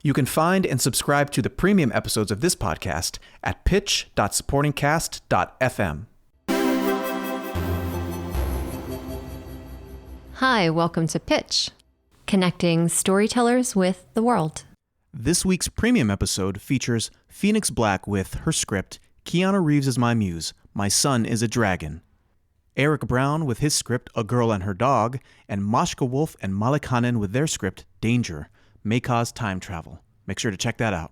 You can find and subscribe to the premium episodes of this podcast at pitch.supportingcast.fm. Hi, welcome to Pitch, connecting storytellers with the world. This week's premium episode features Phoenix Black with her script, Keanu Reeves is My Muse, My Son is a Dragon. Eric Brown with his script, A Girl and Her Dog, and Mashka Wolf and Malik Hanan with their script, Danger, May Cause Time Travel. Make sure to check that out.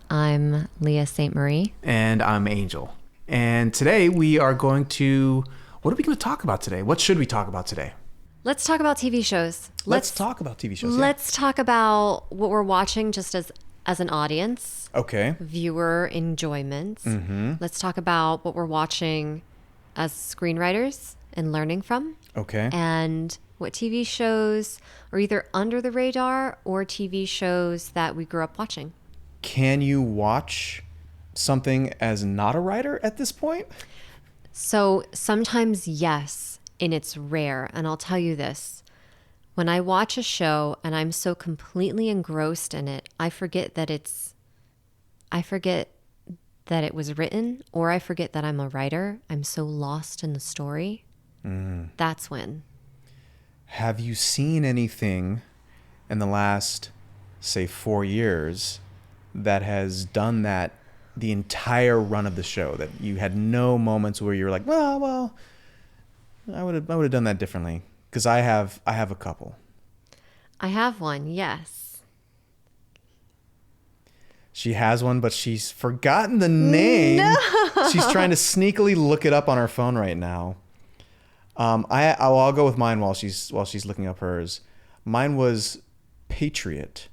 I'm Leah St. Marie. And I'm Angel. And today we are going to... What are we going to talk about today? What should we talk about today? Let's talk about TV shows. Let's talk about TV shows. Let's talk about what we're watching just as an audience. Okay. Viewer enjoyment. Mm-hmm. Let's talk about what we're watching as screenwriters and learning from. Okay. And what TV shows are either under the radar or TV shows that we grew up watching. Can you watch something as not a writer at this point? So sometimes yes, and it's rare. And I'll tell you this. When I watch a show and I'm so completely engrossed in it, I forget that it was written, or I forget that I'm a writer. I'm so lost in the story. That's when. Have you seen anything in the last, say, 4 years that has done that the entire run of the show, that you had no moments where you're like, well, I would have done that differently? Because I have a couple. I have one, yes. She has one, but she's forgotten the name. No. She's trying to sneakily look it up on her phone right now. I'll go with mine while she's looking up hers. Mine was Patriot,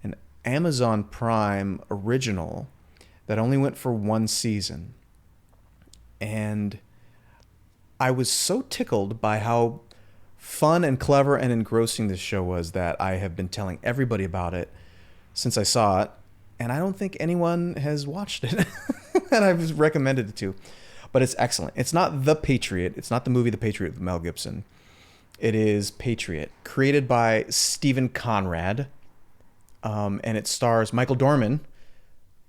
an Amazon Prime original that only went for one season. And I was so tickled by how fun and clever and engrossing this show was that I have been telling everybody about it since I saw it. And I don't think anyone has watched it. And I've recommended it to. But it's excellent. It's not The Patriot. It's not the movie The Patriot with Mel Gibson. It is Patriot, created by Stephen Conrad. And it stars Michael Dorman,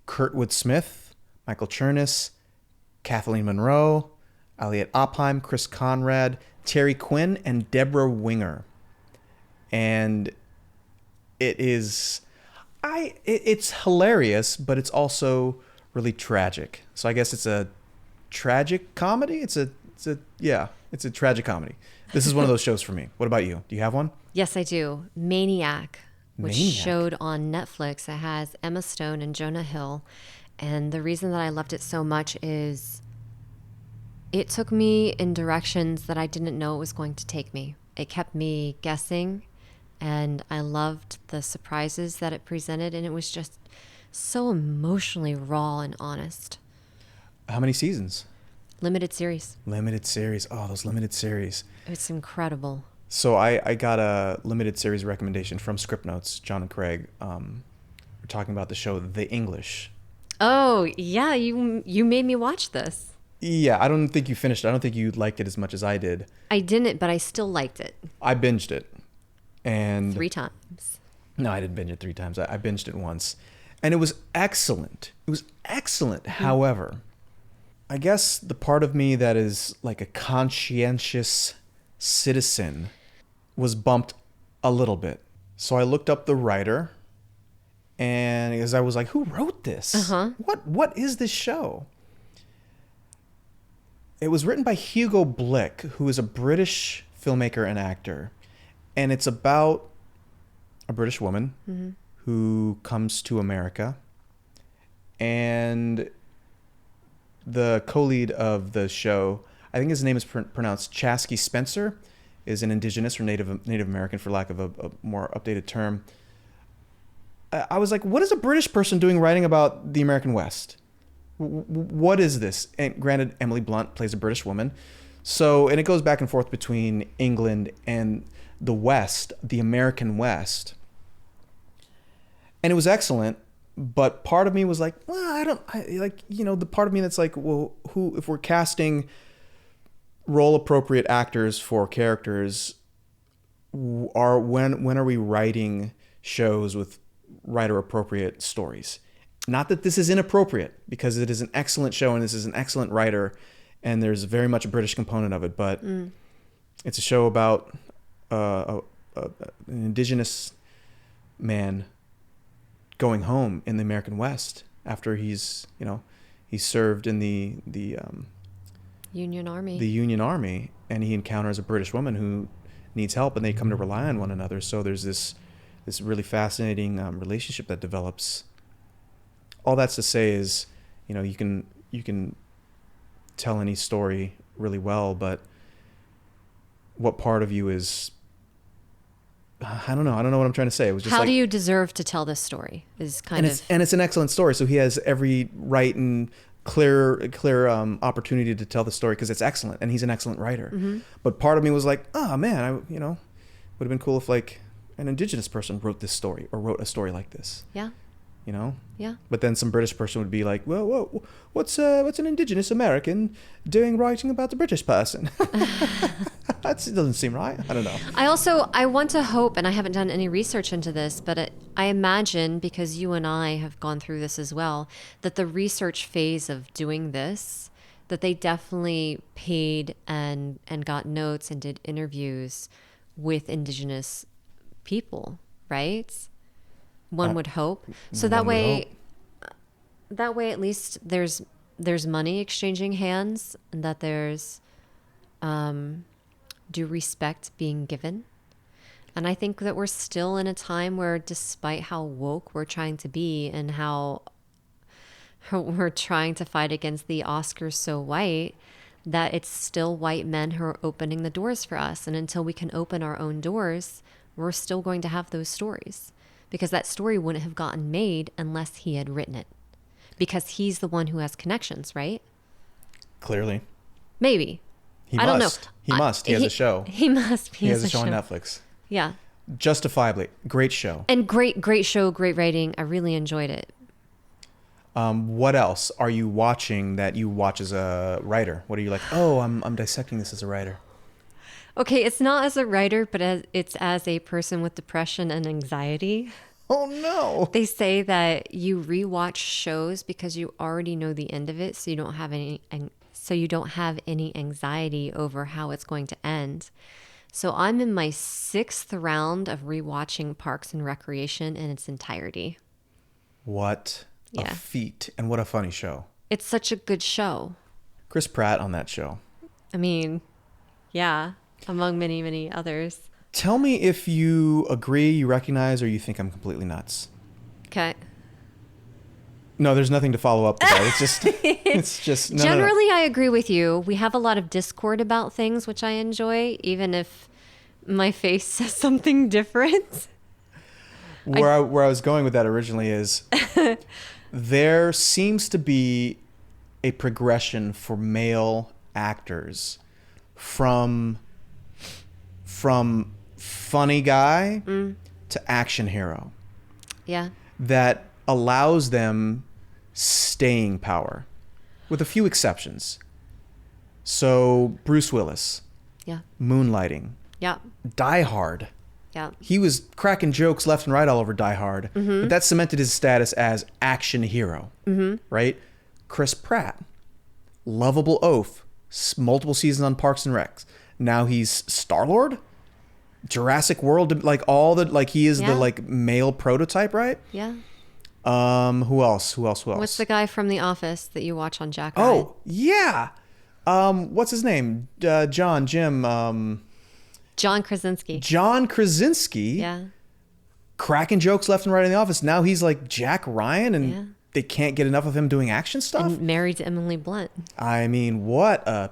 Kurtwood Smith, Michael Chernus, Kathleen Monroe, Elliot Opheim, Chris Conrad, Terry Quinn, and Deborah Winger. And it is... It's hilarious, but it's also really tragic. So I guess it's a tragic comedy. It's a tragic comedy. This is one of those shows for me. What about you? Do you have one? Yes, I do. Maniac, which showed on Netflix. It has Emma Stone and Jonah Hill. And the reason that I loved it so much is it took me in directions that I didn't know it was going to take me. It kept me guessing, and I loved the surprises that it presented, and it was just so emotionally raw and honest. How many seasons? Limited series. Limited series. Oh, those limited series. It's incredible. So I got a limited series recommendation from Script Notes, John and Craig. We're talking about the show The English. Oh, yeah, you made me watch this. Yeah, I don't think you finished it. I don't think you liked it as much as I did. I didn't, but I still liked it. I binged it. And 3 times. No, I didn't binge it 3 times. I binged it once. And it was excellent. It was excellent. Mm-hmm. However, I guess the part of me that is like a conscientious citizen was bumped a little bit. So I looked up the writer, and as I was like, who wrote this? Uh-huh. What is this show? It was written by Hugo Blick, who is a British filmmaker and actor. And it's about a British woman who comes to America. And the co-lead of the show, I think his name is pronounced Chasky Spencer, is an Indigenous or Native American, for lack of a more updated term. I was like, what is a British person doing writing about the American West? What is this? And granted, Emily Blunt plays a British woman. So, and it goes back and forth between England and the West, the American West. And it was excellent, but part of me was like, well, the part of me that's like, well, if we're casting role appropriate actors for characters, when are we writing shows with writer appropriate stories. Not that this is inappropriate, because it is an excellent show and this is an excellent writer, and there's very much a British component of it, but it's a show about an Indigenous man going home in the American West after he's served in the Union Army. The Union Army, and he encounters a British woman who needs help, and they come to rely on one another. So there's this really fascinating relationship that develops. All that's to say is, you can tell any story really well, but what part of you is, I don't know what I'm trying to say. It was just how do you deserve to tell this story is and it's an excellent story. So he has every right and clear opportunity to tell the story because it's excellent, and he's an excellent writer. Mm-hmm. But part of me was like, oh man, would have been cool if like an Indigenous person wrote this story or wrote a story like this. Yeah. Yeah. But then some British person would be like, well, what's an Indigenous American doing writing about the British person? That doesn't seem right. I don't know. I want to hope, and I haven't done any research into this, but I imagine, because you and I have gone through this as well, that the research phase of doing this, that they definitely paid and got notes and did interviews with Indigenous people, right? One would hope. So that way at least there's money exchanging hands, and that there's due respect being given. And I think that we're still in a time where, despite how woke we're trying to be and how we're trying to fight against the Oscars so white, that it's still white men who are opening the doors for us. And until we can open our own doors, we're still going to have those stories. Because that story wouldn't have gotten made unless he had written it. Because he's the one who has connections, right? Clearly. Maybe. I don't know. He must. He has a show. He must. He has a show on Netflix. Yeah. Justifiably. Great show. And great show, great writing. I really enjoyed it. What else are you watching that you watch as a writer? What are you like, oh, I'm dissecting this as a writer? Okay, it's not as a writer, but it's as a person with depression and anxiety. Oh, no. They say that you rewatch shows because you already know the end of it, so you don't have any anxiety over how it's going to end. So I'm in my 6th round of rewatching Parks and Recreation in its entirety. What a feat, and what a funny show. It's such a good show. Chris Pratt on that show. I mean, yeah, among many, many others. Tell me if you agree, you recognize, or you think I'm completely nuts. Okay. No, there's nothing to follow up with that. It's just. No, Generally, I agree with you. We have a lot of discord about things, which I enjoy, even if my face says something different. Where I was going with that originally is there seems to be a progression for male actors from funny guy to action hero. Yeah. That allows them staying power, with a few exceptions. So Bruce Willis. Yeah. Moonlighting. Yeah. Die Hard. Yeah. He was cracking jokes left and right all over Die Hard, but that cemented his status as action hero, right? Chris Pratt, lovable oaf, multiple seasons on Parks and Recs. Now he's Star-Lord, Jurassic World, he is the male prototype, right? Yeah. Who else? What's the guy from The Office that you watch on Jack Ryan? Oh, yeah. What's his name? John Krasinski. John Krasinski. Yeah. Cracking jokes left and right in The Office. Now he's like Jack Ryan, and they can't get enough of him doing action stuff. And married to Emily Blunt. I mean, what a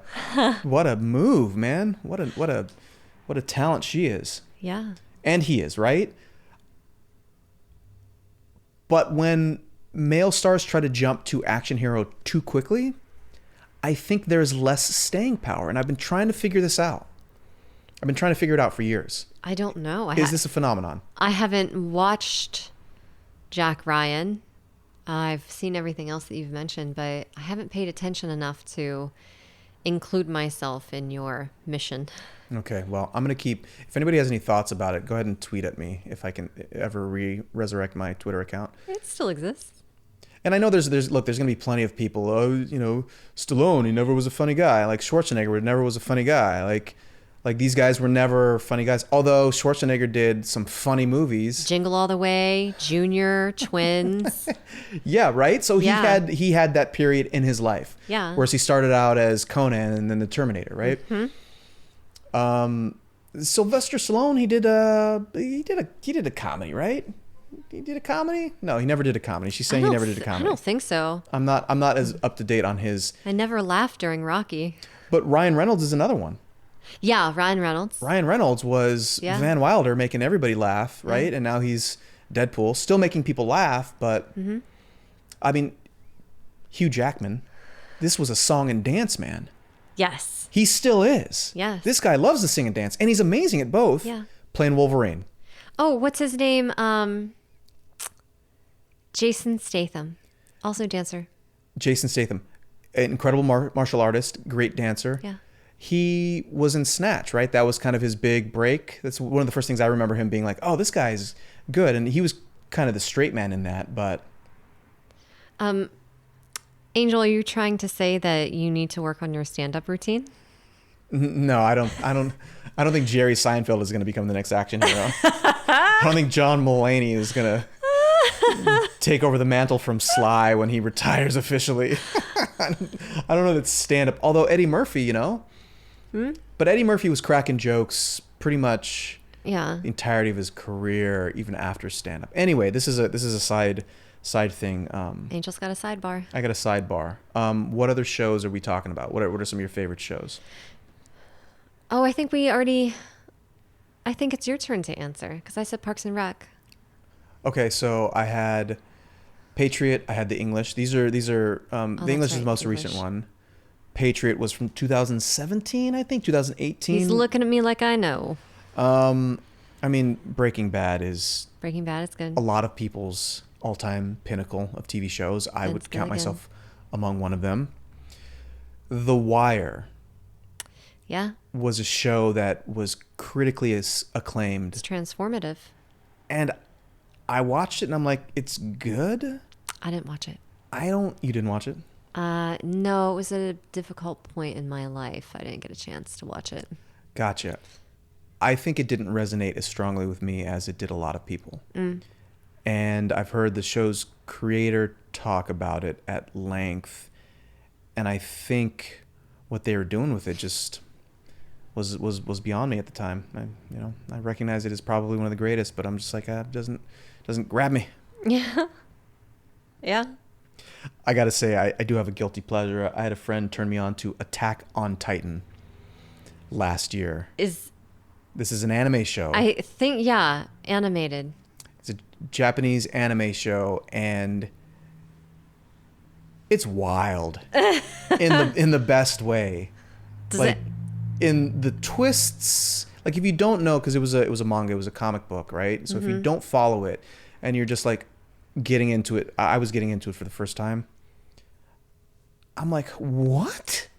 move, man. What a talent she is. Yeah. And he is, right? But when male stars try to jump to action hero too quickly, I think there's less staying power. And I've been trying to figure this out. I've been trying to figure it out for years. I don't know. Is this a phenomenon? I haven't watched Jack Ryan. I've seen everything else that you've mentioned, but I haven't paid attention enough to include myself in your mission. Okay, well, I'm going to keep... If anybody has any thoughts about it, go ahead and tweet at me if I can ever resurrect my Twitter account. It still exists. And I know there's going to be plenty of people, Stallone, he never was a funny guy. Like Schwarzenegger never was a funny guy. Like these guys were never funny guys. Although Schwarzenegger did some funny movies. Jingle All the Way, Junior, Twins. Yeah, right? So he had that period in his life. Yeah. Whereas he started out as Conan and then the Terminator, right? Sylvester Stallone, he did a comedy, right? He did a comedy? No, he never did a comedy. She's saying he never did a comedy. I don't think so. I'm not as up to date on his. I never laughed during Rocky. But Ryan Reynolds is another one. Yeah, Ryan Reynolds. Ryan Reynolds was Van Wilder making everybody laugh, right? And now he's Deadpool, still making people laugh, but I mean, Hugh Jackman, this was a song and dance man. Yes. He still is. Yes. This guy loves to sing and dance, and he's amazing at both. Yeah. Playing Wolverine. Oh, what's his name? Jason Statham, also dancer. Jason Statham, an incredible martial artist, great dancer. Yeah. He was in Snatch, right? That was kind of his big break. That's one of the first things I remember him being like, oh, this guy's good. And he was kind of the straight man in that, but... Angel, are you trying to say that you need to work on your stand-up routine? No, I don't think Jerry Seinfeld is going to become the next action hero. I don't think John Mulaney is going to take over the mantle from Sly when he retires officially. I don't know that stand-up. Although Eddie Murphy, But Eddie Murphy was cracking jokes pretty much the entirety of his career, even after stand-up. Anyway, this is a side thing. Angel's got a sidebar. I got a sidebar. What other shows are we talking about? What are some of your favorite shows? Oh, I think it's your turn to answer because I said Parks and Rec. Okay, so I had Patriot. I had The English. These are the English is the most recent one. Patriot was from 2017, I think, 2018. He's looking at me like I know. I mean, Breaking Bad is good. A lot of people's all-time pinnacle of TV shows. I would count myself among one of them. The Wire. Yeah. Was a show that was critically acclaimed. It's transformative. And I watched it and I'm like, it's good? I didn't watch it. You didn't watch it? No, it was at a difficult point in my life. I didn't get a chance to watch it. Gotcha. I think it didn't resonate as strongly with me as it did a lot of people. And I've heard the show's creator talk about it at length. And I think what they were doing with it just was beyond me at the time. I recognize it as probably one of the greatest, but I'm just like, it doesn't grab me. Yeah. Yeah. I gotta say, I do have a guilty pleasure. I had a friend turn me on to Attack on Titan last year. This is an anime show. I think, animated. It's a Japanese anime show, and it's wild in the best way. In the twists, like if you don't know, because it was a manga, it was a comic book, right? So if you don't follow it, and you're just like getting into it, I was getting into it for the first time. I'm like, what?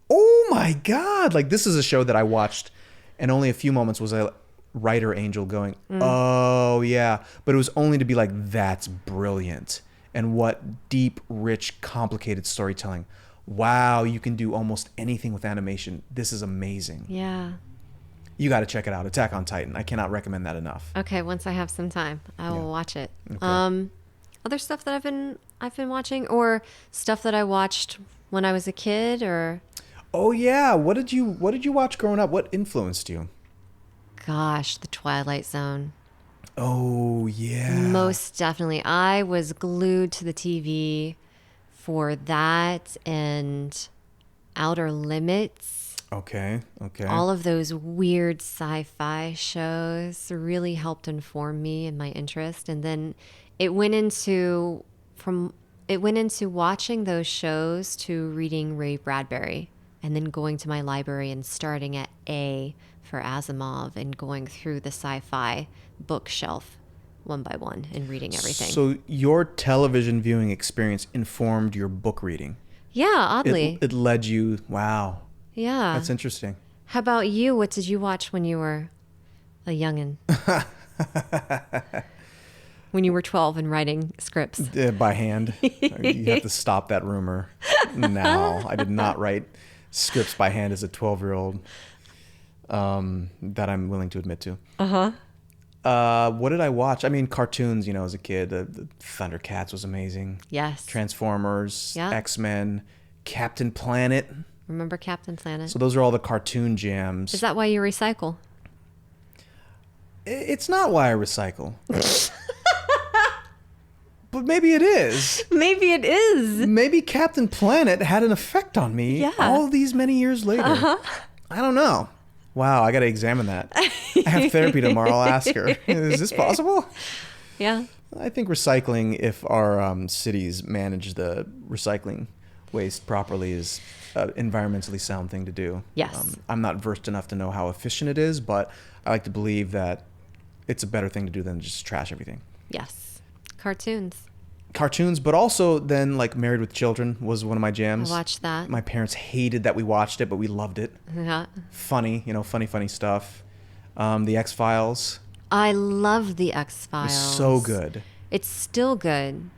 Oh my God. Like, this is a show that I watched, and only a few moments was a writer Angel going, oh yeah. But it was only to be like, that's brilliant. And what deep, rich, complicated storytelling. Wow, you can do almost anything with animation. This is amazing. Yeah. You got to check it out. Attack on Titan. I cannot recommend that enough. Okay, once I have some time, I will watch it. Okay. Other stuff that I've been watching, or stuff that I watched when I was a kid, or oh yeah, what did you watch growing up? What influenced you? Gosh, the Twilight Zone. Oh yeah. Most definitely. I was glued to the TV for that and Outer Limits. Okay. All of those weird sci-fi shows really helped inform me and my interest. And then it went into watching those shows to reading Ray Bradbury, and then going to my library and starting at A for Asimov and going through the sci-fi bookshelf one by one and reading everything. So your television viewing experience informed your book reading. Yeah, oddly. It led you, wow. Yeah. That's interesting. How about you? What did you watch when you were a youngin'? When you were 12 and writing scripts? By hand. You have to stop that rumor now. I did not write scripts by hand as a 12-year-old that I'm willing to admit to. What did I watch? I mean, cartoons, as a kid. The Thundercats was amazing. Yes. Transformers, Yeah. X-Men, Captain Planet. Remember Captain Planet? So those are all the cartoon jams. Is that why you recycle? It's not why I recycle. But maybe it is. Maybe it is. Maybe Captain Planet had an effect on me all these many years later. I don't know. Wow, I got to examine that. I have therapy tomorrow. I'll ask her. Is this possible? Yeah. I think recycling, if our cities manage the recycling waste properly, is an environmentally sound thing to do. Yes. I'm not versed enough to know how efficient it is, but I like to believe that it's a better thing to do than just trash everything. Yes. Cartoons, But also then like Married with Children was one of my jams. I watched that. My parents hated that we watched it, but we loved it. Yeah. Funny, funny stuff. The X-Files. I love the X-Files. It's so good. It's still good.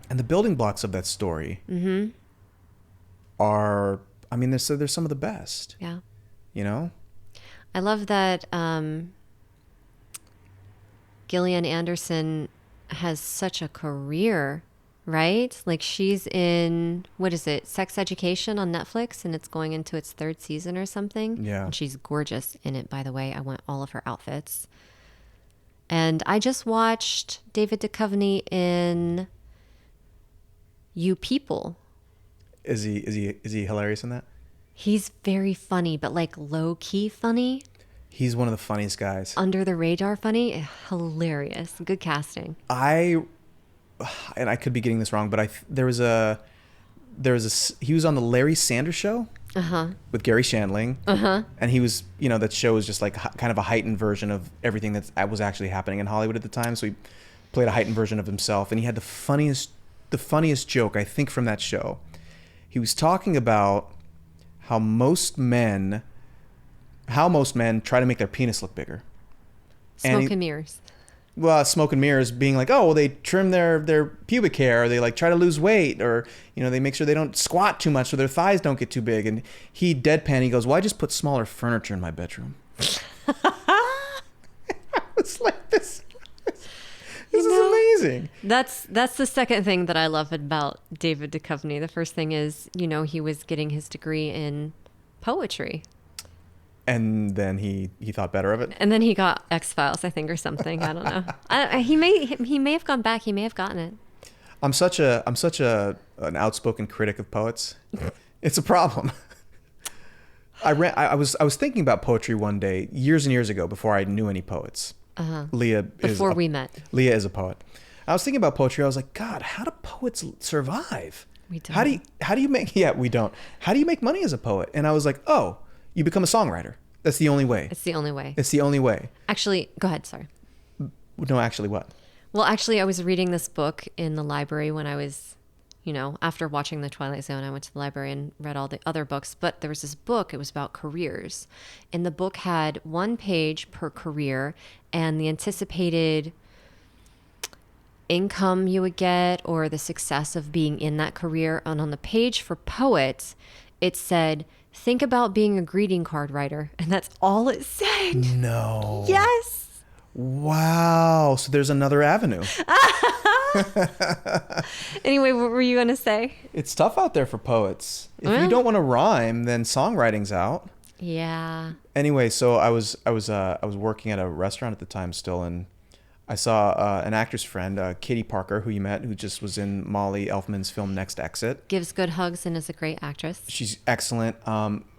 And the building blocks of that story are, I mean, they're some of the best. Yeah. I love that Gillian Anderson has such a career, right? Like she's in, what is it, Sex Education on Netflix, and it's going into its 3rd season or something. Yeah. And she's gorgeous in it, by the way. I want all of her outfits. And I just watched David Duchovny in You People. Is he hilarious in that? He's very funny, but like low-key funny. He's one of the funniest guys. Under the radar funny. Hilarious. Good casting. And I could be getting this wrong, but he was on the Larry Sanders Show with Gary Shandling. And he was, that show was just like kind of a heightened version of everything that was actually happening in Hollywood at the time. So he played a heightened version of himself, and he had the funniest joke, I think, from that show. He was talking about how most men try to make their penis look bigger. Smoke and mirrors. Well, smoke and mirrors being like, oh, well, they trim their pubic hair, or they like try to lose weight, or, they make sure they don't squat too much so their thighs don't get too big. And he goes, well, I just put smaller furniture in my bedroom. It's like this. This is amazing. That's the second thing that I love about David Duchovny. The first thing is, he was getting his degree in poetry. And then he thought better of it. And then he got X-Files, I think, or something. I don't know. He may have gone back. He may have gotten it. I'm such an outspoken critic of poets. It's a problem. I was thinking about poetry one day years and years ago before I knew any poets. Leah we met. Leah is a poet. I was thinking about poetry. I was like, God, how do poets survive? We don't. How do you make? Yeah, we don't. How do you make money as a poet? And I was like, oh, you become a songwriter. That's the only way. It's the only way. It's the only way. Actually, go ahead. Sorry. No, actually, what? Well, actually, I was reading this book in the library when I was, after watching the Twilight Zone, I went to the library and read all the other books. But there was this book, it was about careers. And the book had 1 page per career and the anticipated income you would get or the success of being in that career. And on the page for poets, it said, think about being a greeting card writer. And that's all it said. No. Yes. Wow. So there's another avenue. Anyway, what were you going to say? It's tough out there for poets. If you don't want to rhyme, then songwriting's out. Yeah. Anyway, so I was working at a restaurant at the time still, and I saw an actress friend, Katie Parker, who you met, who just was in Molly Elfman's film Next Exit. Gives good hugs and is a great actress. She's excellent.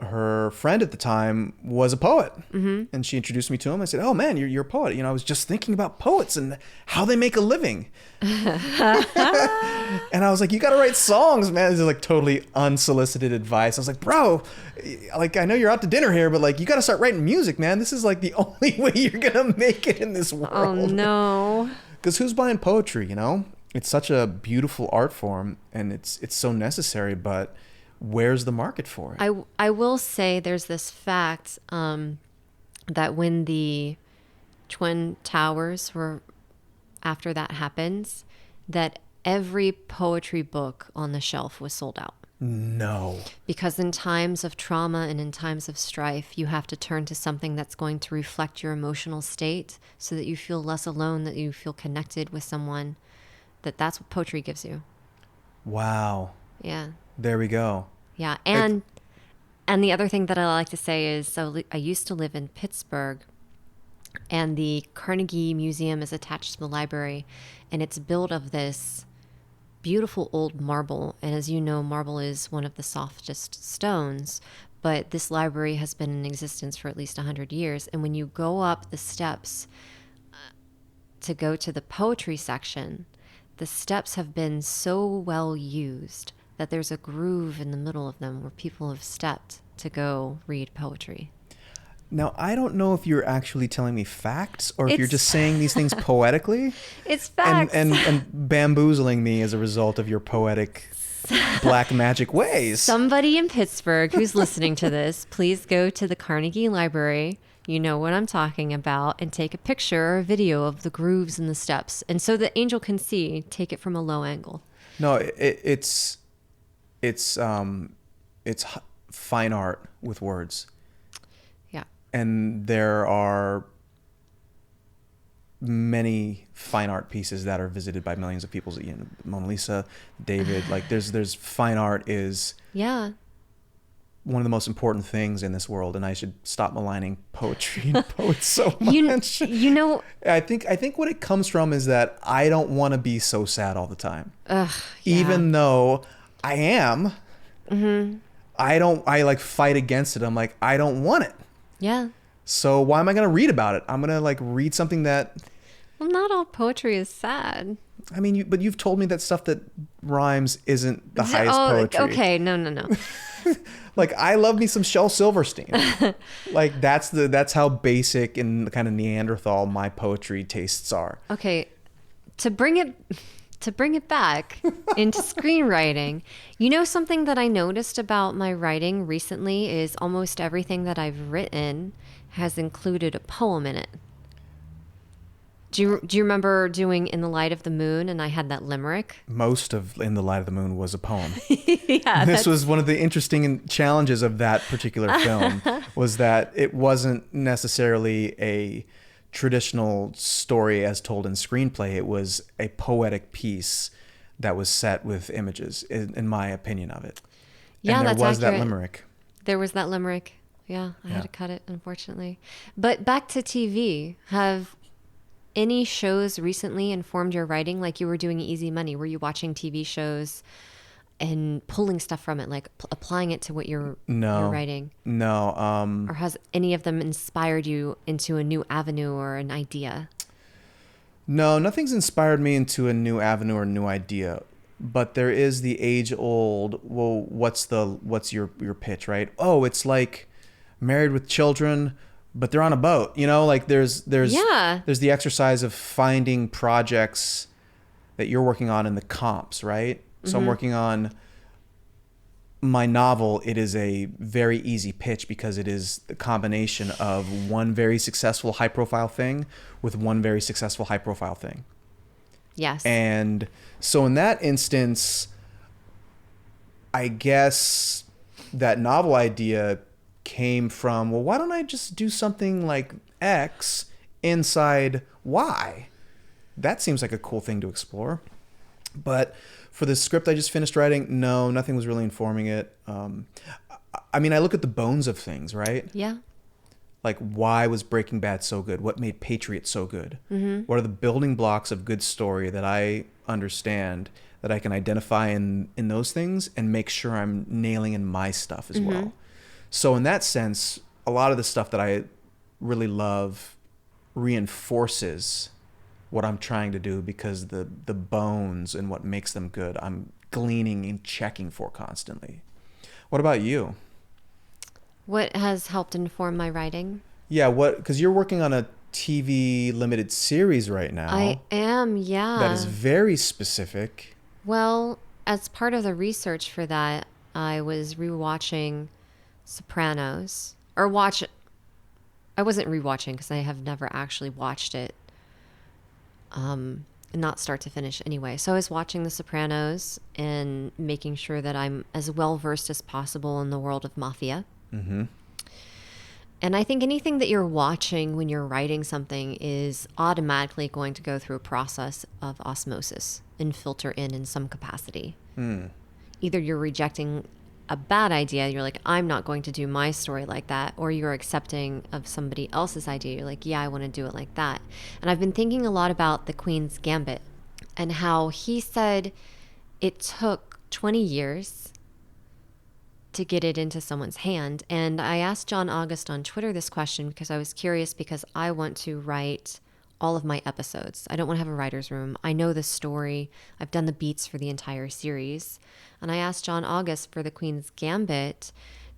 Her friend at the time was a poet, and she introduced me to him. I said, "Oh man, you're a poet." I was just thinking about poets and how they make a living. And I was like, "You got to write songs, man." This is like totally unsolicited advice. I was like, "Bro, like I know you're out to dinner here, but like you got to start writing music, man. This is like the only way you're gonna make it in this world." Oh no. Because who's buying poetry? It's such a beautiful art form, and it's so necessary. But where's the market for it? I will say there's this fact that when the Twin Towers were, after that happens, that every poetry book on the shelf was sold out. No. Because in times of trauma and in times of strife, you have to turn to something that's going to reflect your emotional state so that you feel less alone, that you feel connected with someone, that's what poetry gives you. Wow. Yeah. There we go. Yeah. And the other thing that I like to say is, so I used to live in Pittsburgh, and the Carnegie Museum is attached to the library, and it's built of this beautiful old marble. And as you know, marble is one of the softest stones, but this library has been in existence for at least 100 years. And when you go up the steps to go to the poetry section, the steps have been so well used that there's a groove in the middle of them where people have stepped to go read poetry. Now, I don't know if you're actually telling me facts or if you're just saying these things poetically. It's facts. And bamboozling me as a result of your poetic black magic ways. Somebody in Pittsburgh who's listening to this, please go to the Carnegie Library. You know what I'm talking about, and take a picture or a video of the grooves and the steps. And so that Angel can see, take it from a low angle. No, it's fine art with words. Yeah. And there are many fine art pieces that are visited by millions of people. You know, Mona Lisa, David, like there's fine art is one of the most important things in this world, and I should stop maligning poetry and poets so much. You know, I think what it comes from is that I don't want to be so sad all the time. Even though I am. Mm-hmm. I like fight against it. I'm like, I don't want it. Yeah. So why am I going to read about it? I'm going to like read something that... Well, not all poetry is sad. I mean, but you've told me that stuff that rhymes isn't the highest poetry. Okay. No. Like, I love me some Shel Silverstein. Like, that's how basic and kind of Neanderthal my poetry tastes are. Okay. To bring it back into screenwriting, you know, something that I noticed about my writing recently is almost everything that I've written has included a poem in it. Do you remember doing In the Light of the Moon, and I had that limerick? Most of In the Light of the Moon was a poem. Yeah, this was one of the interesting challenges of that particular film, was that it wasn't necessarily a traditional story as told in screenplay. It was a poetic piece that was set with images, in my opinion of it. Yeah, and there that's was accurate. that limerick. There was that limerick. Yeah, I had to cut it, unfortunately. But back to TV. Have any shows recently informed your writing? Like you were doing Easy Money. Were you watching TV shows and pulling stuff from it, like applying it to what you're writing? No. Or has any of them inspired you into a new avenue or an idea? No, nothing's inspired me into a new avenue or a new idea. But there is the age-old, well, what's your pitch, right? Oh, it's like Married with Children, but they're on a boat. You know, like there's the exercise of finding projects that you're working on in the comps, right? So I'm working on my novel. It is a very easy pitch because it is the combination of one very successful high-profile thing with one very successful high-profile thing. Yes. And so in that instance, I guess that novel idea came from, well, why don't I just do something like X inside Y? That seems like a cool thing to explore. But for the script I just finished writing, no, nothing was really informing it. I mean, I look at the bones of things, right? Yeah. Like, why was Breaking Bad so good? What made Patriot so good? Mm-hmm. What are the building blocks of good story that I understand, that I can identify in those things and make sure I'm nailing in my stuff as well? So in that sense, a lot of the stuff that I really love reinforces what I'm trying to do, because the bones and what makes them good, I'm gleaning and checking for constantly. What about you? What has helped inform my writing? Yeah, because you're working on a TV limited series right now. I am, yeah. That is very specific. Well, as part of the research for that, I was rewatching Sopranos. I wasn't rewatching because I have never actually watched it. Not start to finish anyway. So I was watching The Sopranos and making sure that I'm as well versed as possible in the world of mafia. Mm-hmm. And I think anything that you're watching when you're writing something is automatically going to go through a process of osmosis and filter in some capacity. Either you're rejecting a bad idea, you're like, I'm not going to do my story like that, or you're accepting of somebody else's idea, you're like, yeah, I want to do it like that. And I've been thinking a lot about the Queen's Gambit and how he said it took 20 years to get it into someone's hand. And I asked John August on Twitter this question because I was curious, because I want to write all of my episodes. I don't want to have a writer's room. I know the story. I've done the beats for the entire series. And I asked John August for the Queen's Gambit,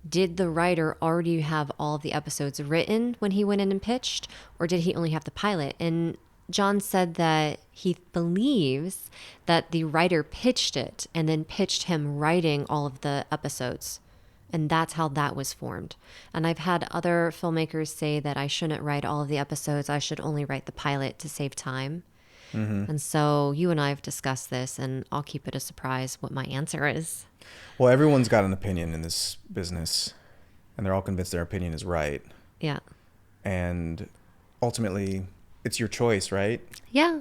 did the writer already have all of the episodes written when he went in and pitched, or did he only have the pilot? And John said that he believes that the writer pitched it and then pitched him writing all of the episodes. And that's how that was formed. And I've had other filmmakers say that I shouldn't write all of the episodes. I should only write the pilot to save time. Mm-hmm. And so you and I have discussed this, and I'll keep it a surprise what my answer is. Well, everyone's got an opinion in this business, and they're all convinced their opinion is right. Yeah. And ultimately, it's your choice, right? Yeah.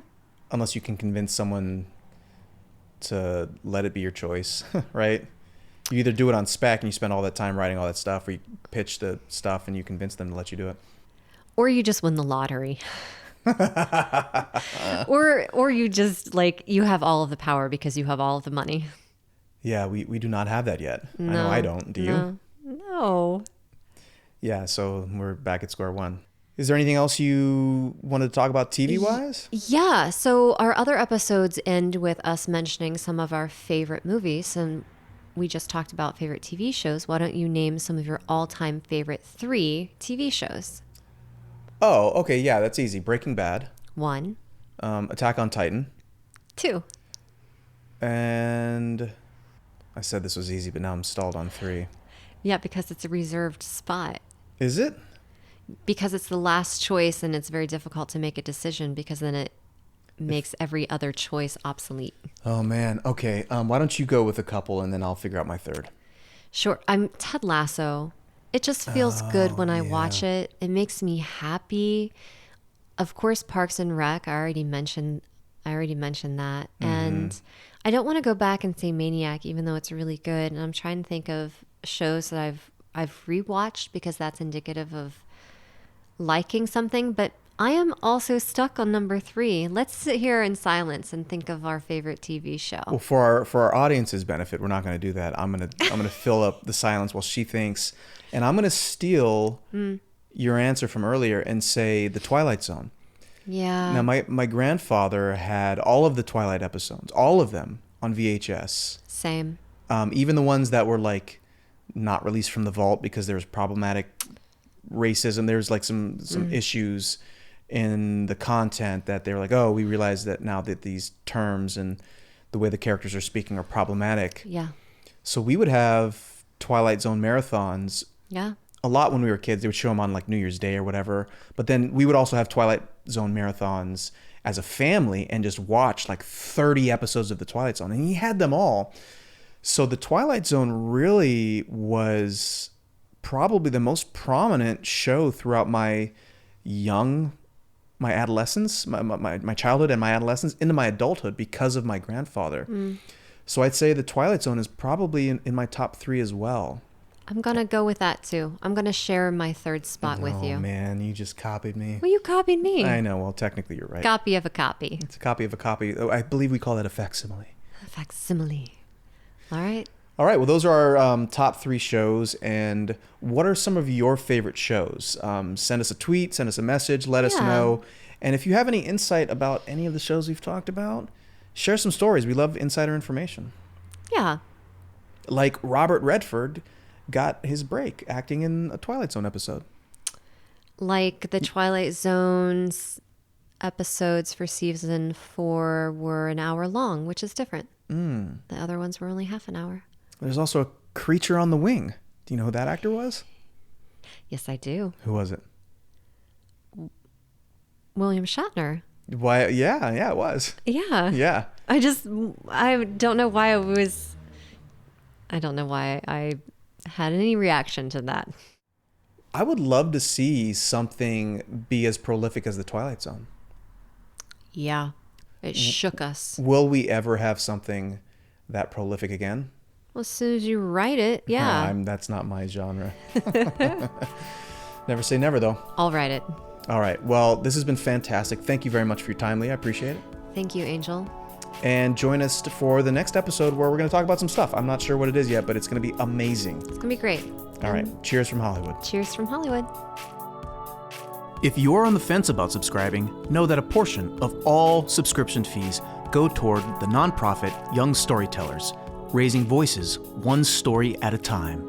Unless you can convince someone to let it be your choice, right? You either do it on spec and you spend all that time writing all that stuff, or you pitch the stuff and you convince them to let you do it. Or you just win the lottery. or you just, like, you have all of the power because you have all of the money. Yeah, we do not have that yet. No, I know I don't. Do you? No. Yeah, so we're back at square one. Is there anything else you wanted to talk about TV-wise? Yeah, so our other episodes end with us mentioning some of our favorite movies, and we just talked about favorite TV shows. Why don't you name some of your all-time favorite 3 TV shows? Oh, okay, yeah, that's easy. Breaking Bad. 1. Attack on Titan. 2. And I said this was easy, but now I'm stalled on 3. Yeah, because it's a reserved spot. Is it? Because it's the last choice, and it's very difficult to make a decision because then it makes every other choice obsolete. Oh, man. Okay, why don't you go with a couple, and then I'll figure out my third. Sure. I'm Ted Lasso. It just feels good when I watch it. It makes me happy. Of course, Parks and Rec. I already mentioned that. Mm-hmm. And I don't want to go back and say Maniac, even though it's really good. And I'm trying to think of shows that I've rewatched because that's indicative of liking something. But I am also stuck on number 3. Let's sit here in silence and think of our favorite TV show. Well, for our audience's benefit, we're not going to do that. I'm gonna fill up the silence while she thinks, and I'm gonna steal your answer from earlier and say the Twilight Zone. Yeah. Now, my grandfather had all of the Twilight episodes, all of them on VHS. Same. Even the ones that were like not released from the vault because there was problematic racism. There's like some issues in the content that they were like, oh, we realize that now that these terms and the way the characters are speaking are problematic. Yeah. So we would have Twilight Zone marathons. Yeah. A lot when we were kids. They would show them on like New Year's Day or whatever. But then we would also have Twilight Zone marathons as a family and just watch like 30 episodes of the Twilight Zone. And he had them all. So the Twilight Zone really was probably the most prominent show throughout my adolescence, my childhood and my adolescence into my adulthood because of my grandfather. So I'd say the Twilight Zone is probably in my top 3 as well. I'm going to go with that too. I'm going to share my third spot with you. Oh man, you just copied me. Well, you copied me. I know. Well, technically you're right. Copy of a copy. It's a copy of a copy. I believe we call that a facsimile. A facsimile. All right. All right. Well, those are our top 3 shows. And what are some of your favorite shows? Send us a tweet, send us a message, let us know. And if you have any insight about any of the shows we've talked about, share some stories. We love insider information. Yeah. Like Robert Redford got his break acting in a Twilight Zone episode. Like the Twilight Zone's episodes for season 4 were an hour long, which is different. The other ones were only half an hour. There's also a Creature on the Wing. Do you know who that actor was? Yes, I do. Who was it? William Shatner. Why? Yeah, it was. Yeah. Yeah. I don't know why I had any reaction to that. I would love to see something be as prolific as the Twilight Zone. Yeah. It shook us. Will we ever have something that prolific again? Well, as soon as you write it, yeah. That's not my genre. Never say never, though. I'll write it. All right. Well, this has been fantastic. Thank you very much for your time, Leah. I appreciate it. Thank you, Angel. And join us for the next episode where we're going to talk about some stuff. I'm not sure what it is yet, but it's going to be amazing. It's going to be great. All right. Cheers from Hollywood. Cheers from Hollywood. If you're on the fence about subscribing, know that a portion of all subscription fees go toward the nonprofit Young Storytellers, raising voices one story at a time.